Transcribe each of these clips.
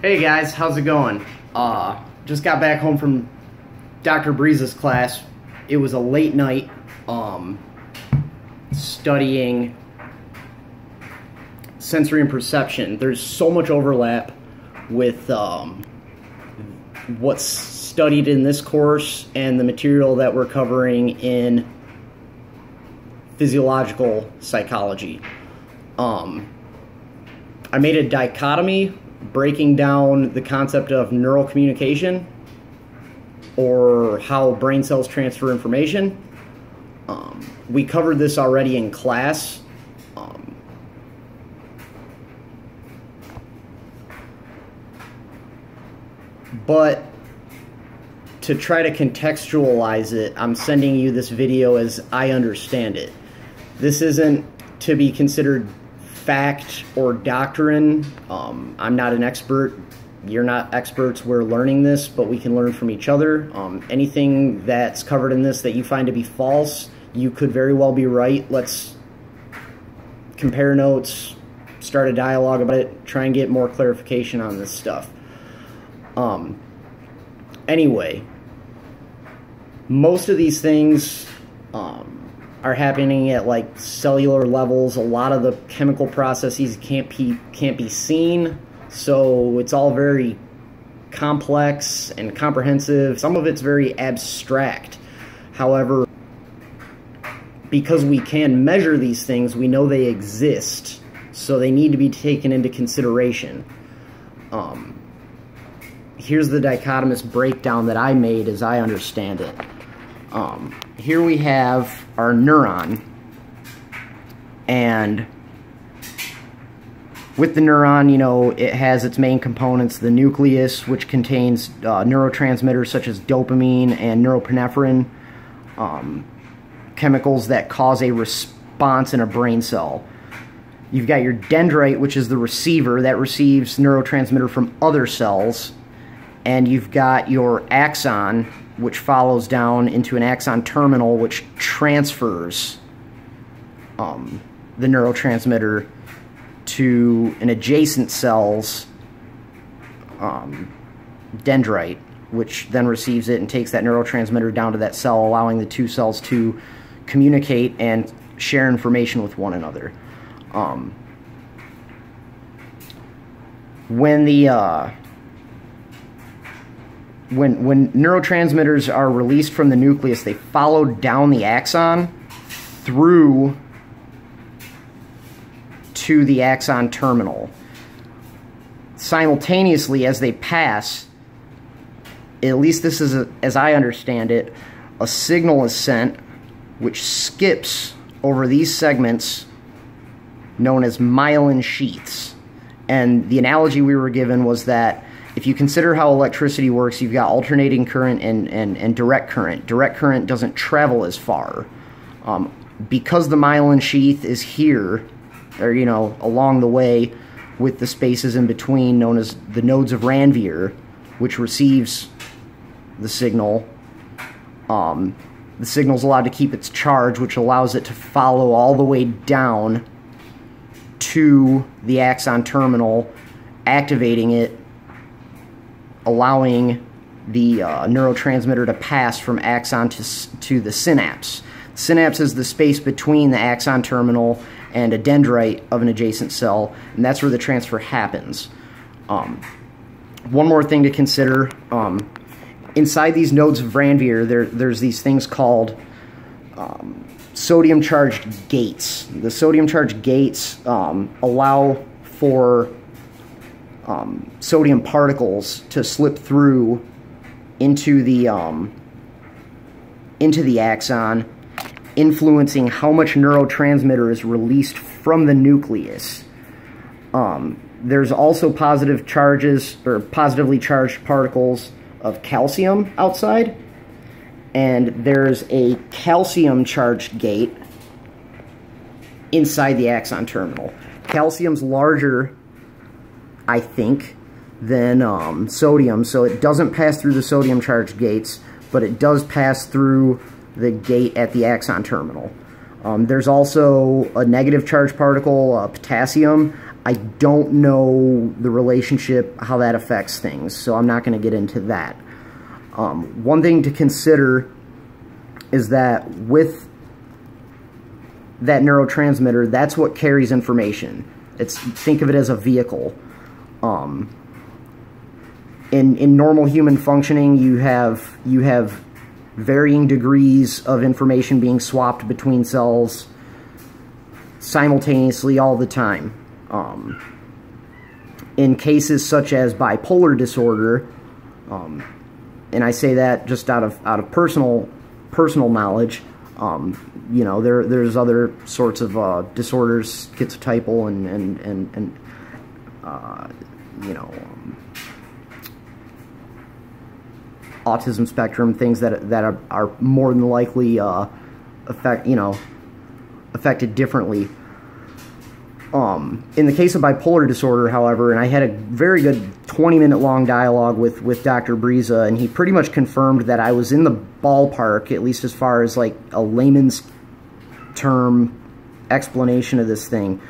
Hey guys, how's it going? Just got back home from Dr. Breeze's class. It was a late night, studying sensory and perception. There's so much overlap with what's studied in this course and the material that we're covering in physiological psychology. I made a dichotomy breaking down the concept of neural communication, or how brain cells transfer information. We covered this already in class. But to try to contextualize it, I'm sending you this video as I understand it. This isn't to be considered fact or doctrine. I'm not an expert. You're not experts. We're learning this, but we can learn from each other. Anything that's covered in this that you find to be false, you could very well be right. Let's compare notes, start a dialogue about it, try and get more clarification on this stuff. Anyway, most of these things are happening at like cellular levels. A lot of the chemical processes can't be seen, so it's all very complex and comprehensive. Some of it's very abstract. However, because we can measure these things, we know they exist, so they need to be taken into consideration. Here's the dichotomous breakdown that I made as I understand it. Here we have our neuron, and with the neuron, you know, it has its main components: the nucleus, which contains neurotransmitters such as dopamine and norepinephrine, chemicals that cause a response in a brain cell. You've got your dendrite, which is the receiver that receives neurotransmitter from other cells, and you've got your axon, which follows down into an axon terminal, which transfers the neurotransmitter to an adjacent cell's dendrite, which then receives it and takes that neurotransmitter down to that cell, allowing the two cells to communicate and share information with one another. When neurotransmitters are released from the nucleus, they follow down the axon through to the axon terminal. Simultaneously, as they pass, at least this is, as I understand it, a signal is sent which skips over these segments known as myelin sheaths. And the analogy we were given was that if you consider how electricity works, you've got alternating current and direct current. Direct current doesn't travel as far. Because the myelin sheath is here, or, you know, along the way with the spaces in between known as the nodes of Ranvier, which receives the signal, the signal's allowed to keep its charge, which allows it to follow all the way down to the axon terminal, activating it, allowing the neurotransmitter to pass from axon to the synapse. Synapse is the space between the axon terminal and a dendrite of an adjacent cell, and that's where the transfer happens. One more thing to consider, inside these nodes of Ranvier, there's these things called sodium-charged gates. The sodium-charged gates allow for sodium particles to slip through into the axon, influencing how much neurotransmitter is released from the nucleus. There's also positive charges, or positively charged particles of calcium outside, and there's a calcium-charged gate inside the axon terminal. Calcium's larger, I think, than sodium, so it doesn't pass through the sodium-charged gates, but it does pass through the gate at the axon terminal. There's also a negative charge particle, potassium. I don't know the relationship, how that affects things, so I'm not going to get into that. One thing to consider is that with that neurotransmitter, that's what carries information. Think of it as a vehicle. In normal human functioning, you have varying degrees of information being swapped between cells simultaneously all the time. In cases such as bipolar disorder, and I say that just out of personal knowledge. You know, there's other sorts of disorders, schizotypal and you know, autism spectrum, things that are more than likely affected differently. In the case of bipolar disorder, however, and I had a very good 20-minute long dialogue with Dr. Briza, and he pretty much confirmed that I was in the ballpark, at least as far as like a layman's term explanation of this thing.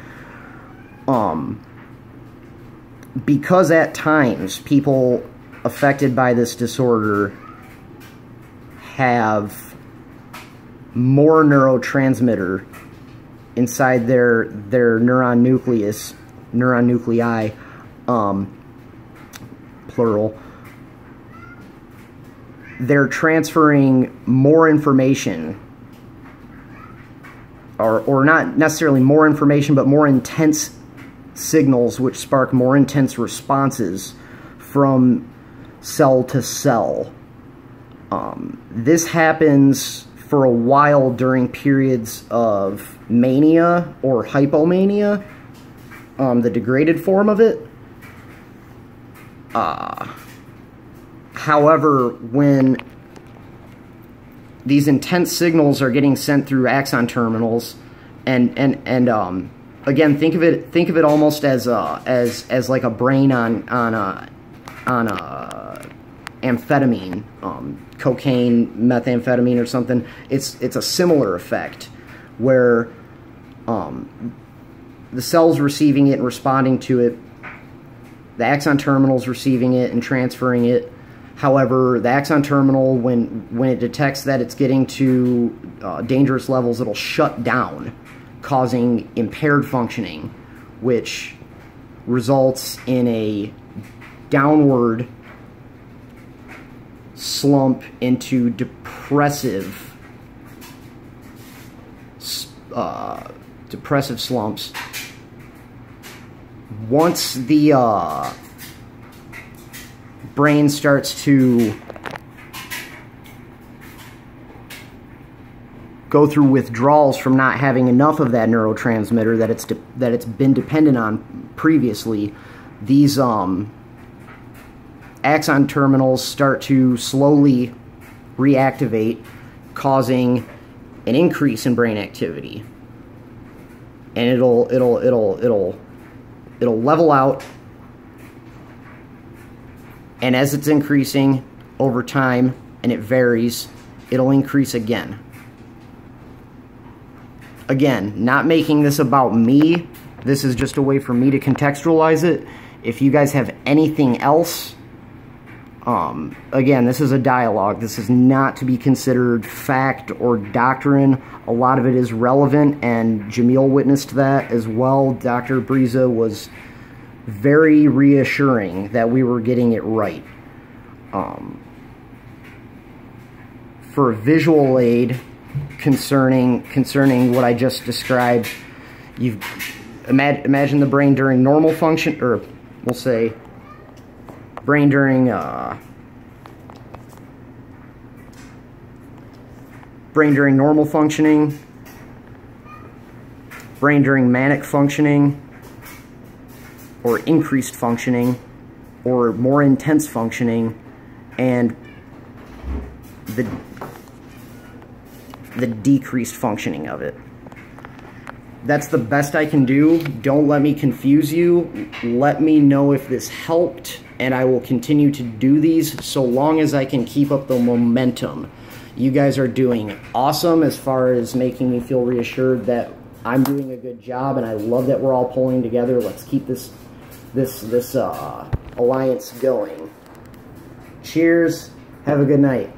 Because at times people affected by this disorder have more neurotransmitter inside their neuron nuclei, plural, they're transferring more information, or not necessarily more information, but more intense signals which spark more intense responses from cell to cell. This happens for a while during periods of mania or hypomania, the degraded form of it. However, when these intense signals are getting sent through axon terminals, and again, think of it almost as like a brain on amphetamine, cocaine, methamphetamine, or something. It's a similar effect where the cell's receiving it and responding to it. The axon terminal's receiving it and transferring it. However, the axon terminal, when it detects that it's getting to dangerous levels, it'll shut down, causing impaired functioning, which results in a downward slump into depressive slumps. Once the brain starts to go through withdrawals from not having enough of that neurotransmitter that it's been dependent on previously, these axon terminals start to slowly reactivate, causing an increase in brain activity, and it'll level out, and as it's increasing over time, and it varies, it'll increase again. Again, not making this about me, this is just a way for me to contextualize it. If you guys have anything else, again, this is a dialogue. This is not to be considered fact or doctrine. A lot of it is relevant, and Jamil witnessed that as well. Dr. Briza was very reassuring that we were getting it right. For a visual aid concerning what I just described, you've imagine the brain during normal function, or we'll say brain during normal functioning, brain during manic functioning, or increased functioning, or more intense functioning, and the decreased functioning of it. That's the best I can do. Don't let me confuse you. Let me know if this helped, and I will continue to do these so long as I can keep up the momentum. You guys are doing awesome as far as making me feel reassured that I'm doing a good job, and I love that we're all pulling together. Let's keep this alliance going. Cheers. Have a good night.